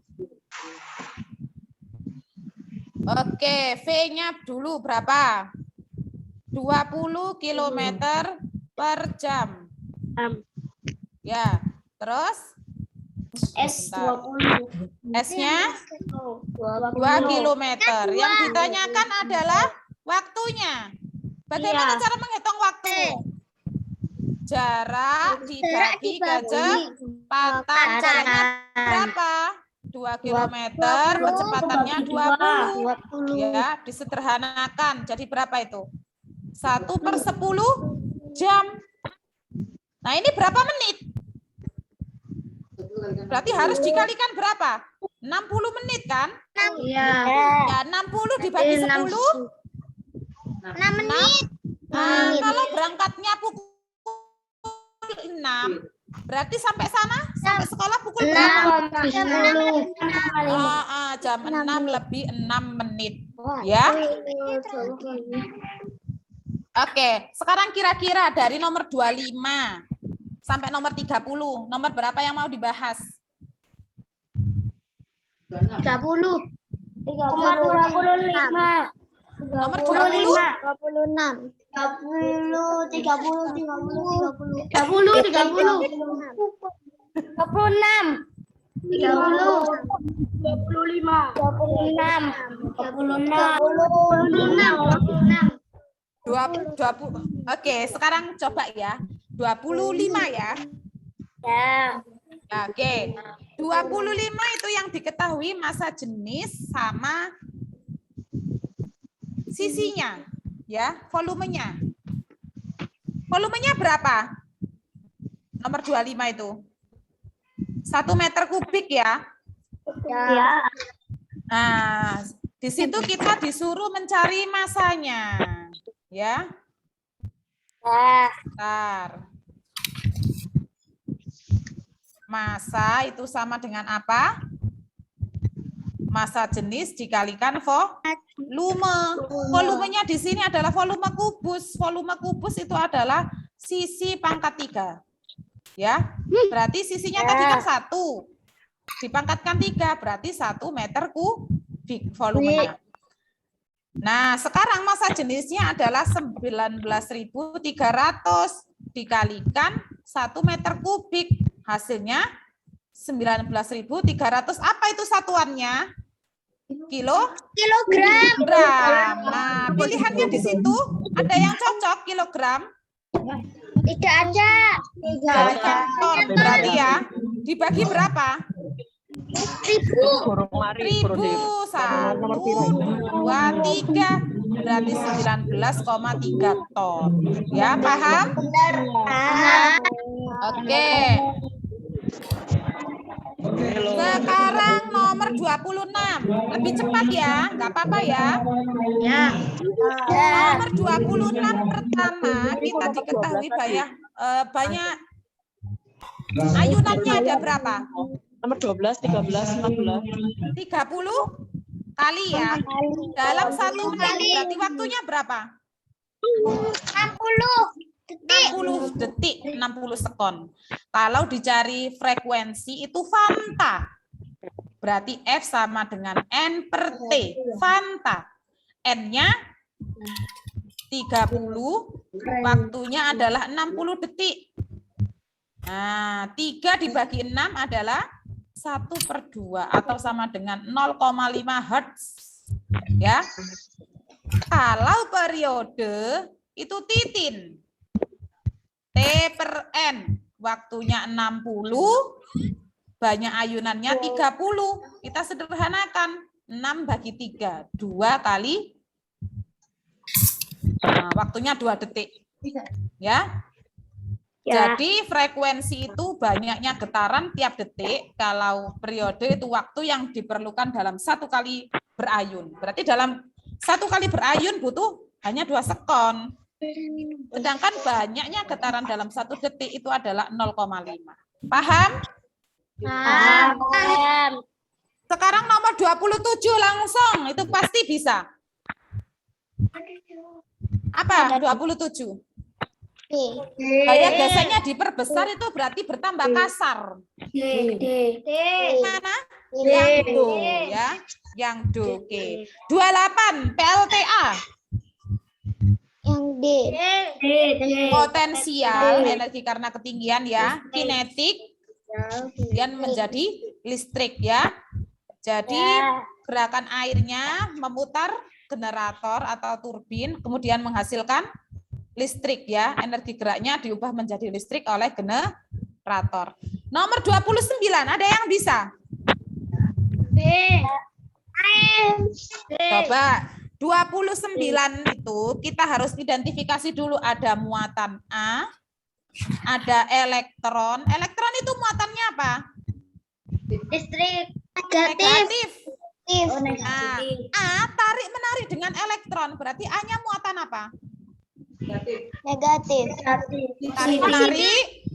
Oke, V-nya dulu berapa? 20 km per jam. Ya, terus? S 20. S-nya 2 km. Yang ditanyakan adalah waktunya. Bagaimana cara menghitung waktu? Jarak dibagi kecepatan. Caranya berapa? 2 km, kecepatannya 20. Ya, disederhanakan. Jadi berapa itu? 1/10 jam. Nah, ini berapa menit? Berarti harus dikalikan berapa? 60 menit kan? Iya. Ya, 60 dibagi 10. 6 menit. Kalau berangkatnya pukul 6, berarti sampai sana, sampai sekolah pukul berapa? Jam 6 lebih 6 menit. Ya. Oke, sekarang kira-kira dari nomor 25 sampai nomor 30, nomor berapa yang mau dibahas? 30. 25. Nomor 20? 26. 30, 30, 30, 30. 30, 30. 26. 30. 25. 26. 26. 26. 20. Oke, sekarang coba ya. 25 ya. Ya. Oke. 25 itu yang diketahui massa jenis sama sisinya, ya, volumenya. Volumenya berapa? Nomor 25 itu. 1 meter kubik ya. Ya. Nah, di situ kita disuruh mencari massanya. Ya. Bentar. Massa itu sama dengan apa? Massa jenis dikalikan volume. Volumenya di sini adalah volume kubus. Volume kubus itu adalah sisi pangkat 3. Ya, berarti sisinya tadi kan 1. Dipangkatkan 3, berarti 1 meter kubik volumenya. Nah, sekarang massa jenisnya adalah 19.300 dikalikan 1 meter kubik. Hasilnya 19.300. Apa itu satuannya? Kilogram. Nah, pilihannya di situ ada yang cocok kilogram. Tidak ada. Ton berarti ya. Dibagi berapa? 1.000. 1.000. 1, 2, 3. Berarti 19,3 ton. Ya, paham? Oke. Sekarang nomor 26. Lebih cepat ya, nggak apa-apa ya. Nomor 26 pertama kita diketahui banyak ayunannya ada berapa? Nomor 12, 13, 14. 30 kali ya. Dalam 1 menit berarti waktunya berapa? 60 detik, 60 sekon. Kalau dicari frekuensi itu fanta. Berarti F sama dengan N per T. Fanta. N-nya 30, waktunya adalah 60 detik. Nah, 3 dibagi 6 adalah 1/2 atau sama dengan 0,5 Hz. Ya. Kalau periode itu titin. T per N, waktunya 60, banyak ayunannya 30. Kita sederhanakan, 6 bagi 3, 2 kali, nah, waktunya 2 detik. Ya. Jadi frekuensi itu banyaknya getaran tiap detik, kalau periode itu waktu yang diperlukan dalam 1 kali berayun. Berarti dalam 1 kali berayun butuh hanya 2 sekon. Sedangkan banyaknya getaran dalam 1 detik itu adalah 0,5. Paham? Paham. Sekarang nomor 27 langsung, itu pasti bisa. Apa 27? Gaya gasanya diperbesar itu berarti bertambah kasar. Mana? Yang do ya. Yang do. Oke. 28 PLTA. Yang D. Potensial energi karena ketinggian ya, kinetik, kemudian menjadi listrik ya. Jadi gerakan airnya memutar generator atau turbin, kemudian menghasilkan listrik ya. Energi geraknya diubah menjadi listrik oleh generator. Nomor 29, ada yang bisa? B. Coba 29 itu kita harus identifikasi dulu, ada muatan A, ada elektron. Elektron itu muatannya apa? Listrik. Negatif. Nah, A tarik menarik dengan elektron, berarti A-nya muatan apa? Negatif. Tarik menarik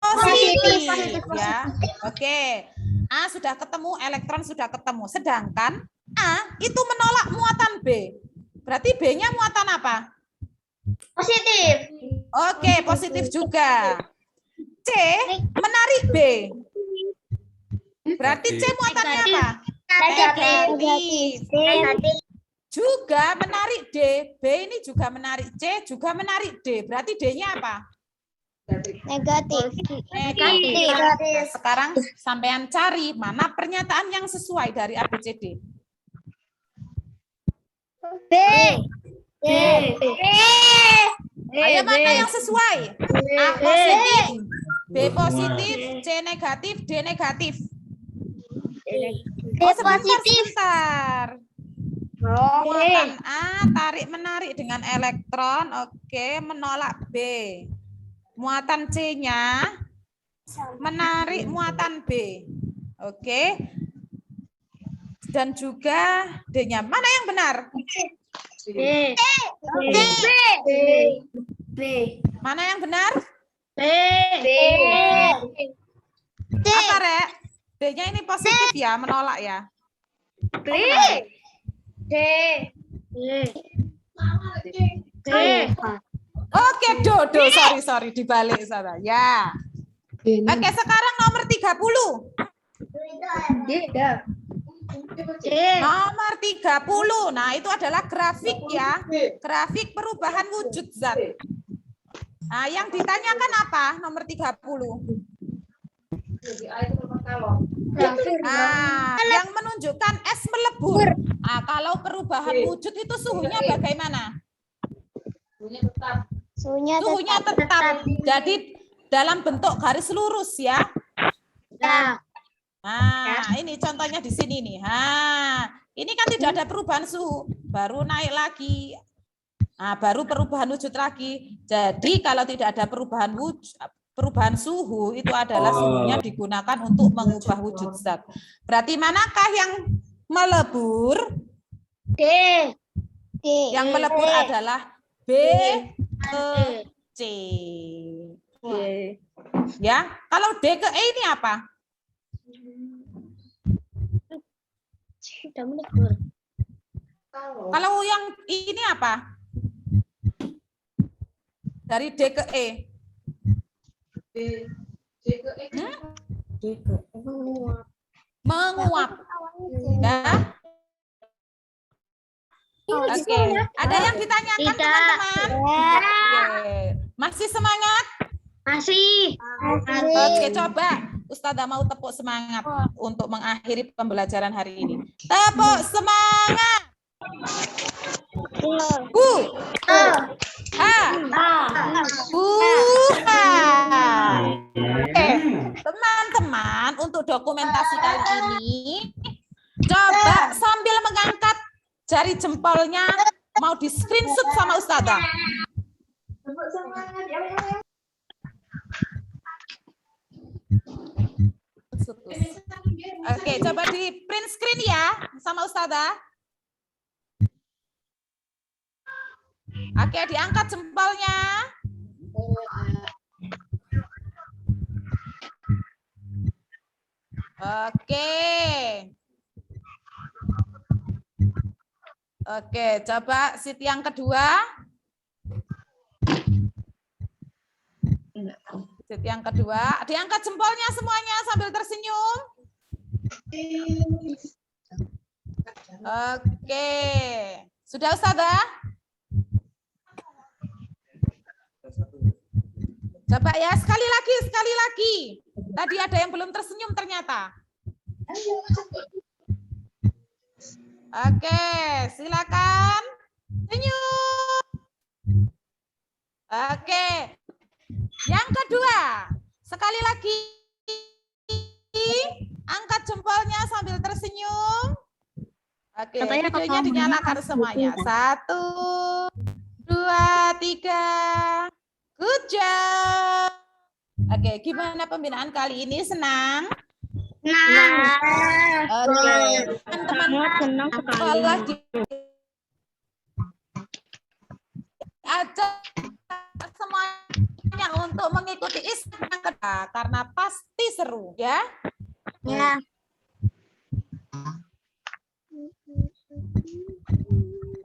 positif ya. Oke. A sudah ketemu, elektron sudah ketemu. Sedangkan A itu menolak muatan B. Berarti B-nya muatan apa? Positif. Oke, positif juga. C menarik B. Berarti C muatannya apa? Negatif. Juga menarik D. B ini juga menarik C, juga menarik D. Berarti D-nya apa? Negatif. Negatif. Sekarang sampean cari mana pernyataan yang sesuai dari ABCD. B. Ayo mana yang sesuai? A positif, B positif, C negatif, D negatif. Oh, sebentar. Muatan A tarik menarik dengan elektron, oke, menolak B. Muatan C-nya menarik muatan B, oke. Dan juga D-nya. Mana yang benar? Mana yang benar? Apa, Rek? D-nya ini positif ya, menolak ya? Oke, Dodo, sorry, dibalik sana. Ya. Oke, sekarang nomor 30. Nomor 30. Nah, itu adalah grafik ya. Grafik perubahan wujud zat. Nah, yang ditanyakan apa? Nomor 30. Nah, yang menunjukkan es melebur. Nah, kalau perubahan wujud itu suhunya bagaimana? Suhunya tetap. Jadi dalam bentuk garis lurus ya. Nah, ini contohnya di sini nih. Nah, ini kan tidak ada perubahan suhu, baru naik lagi. Nah, baru perubahan wujud lagi. Jadi kalau tidak ada perubahan suhu itu adalah suhunya digunakan untuk mengubah wujud zat. Berarti manakah yang melebur? D. Yang melebur adalah B, E, C. Ya, kalau D ke E ini apa? Kalau yang ini apa? Dari D ke E. Menguap. Ya. Oke. Ada yang ditanyakan teman-teman? Oke. Masih semangat? Masih. Oke, coba Ustazah mau tepuk semangat untuk mengakhiri pembelajaran hari ini. Tepuk semangat. Teman-teman, untuk dokumentasi kali ini, coba sambil mengangkat jari jempolnya, mau di screenshot sama Ustazah. Oke, coba di print screen ya sama Ustazah. Oke, diangkat jempolnya. Oke, coba sheet yang kedua. Sheet yang kedua, diangkat jempolnya semuanya sambil tersenyum. Oke, sudah Ustazah? Coba ya, sekali lagi. Tadi ada yang belum tersenyum ternyata. Oke, silakan senyum. Oke, yang kedua, sekali lagi angkat jempolnya sambil tersenyum. Oke, videonya dinyalakan semuanya. 1, 2, 3. Good job. Oke, gimana pembinaan kali ini? Senang? Oke, teman-teman, kalau diajak semuanya untuk mengikuti Islam karena pasti seru, ya? Ya.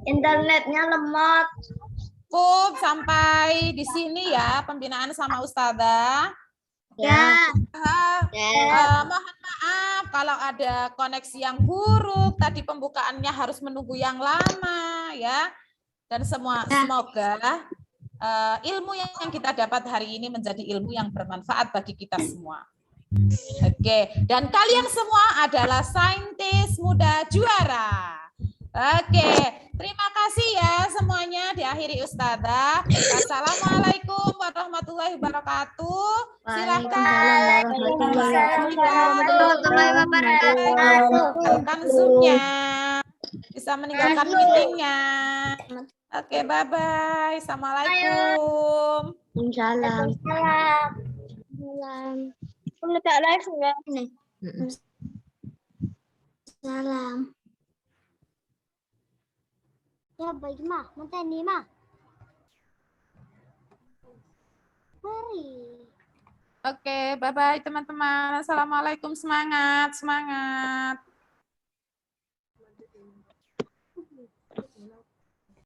Internetnya lemot. Cukup sampai di sini ya pembinaan sama Ustazah. Ya. Mohon maaf kalau ada koneksi yang buruk, tadi pembukaannya harus menunggu yang lama ya. Dan semoga ilmu yang kita dapat hari ini menjadi ilmu yang bermanfaat bagi kita semua. Oke, dan kalian semua adalah saintis muda juara. Oke, terima kasih ya semuanya. mengakhiri Ustazah. Assalamualaikum warahmatullahi wabarakatuh. Silakan meninggalkan Zoom-nya. Bisa meninggalkan meeting-nya. Oke, bye-bye. Assalamualaikum. Salam. Letak live enggak? Salam. Ya baik mah, nanti nih mah. Mari. Oke, bye-bye teman-teman. Assalamualaikum. Semangat, semangat.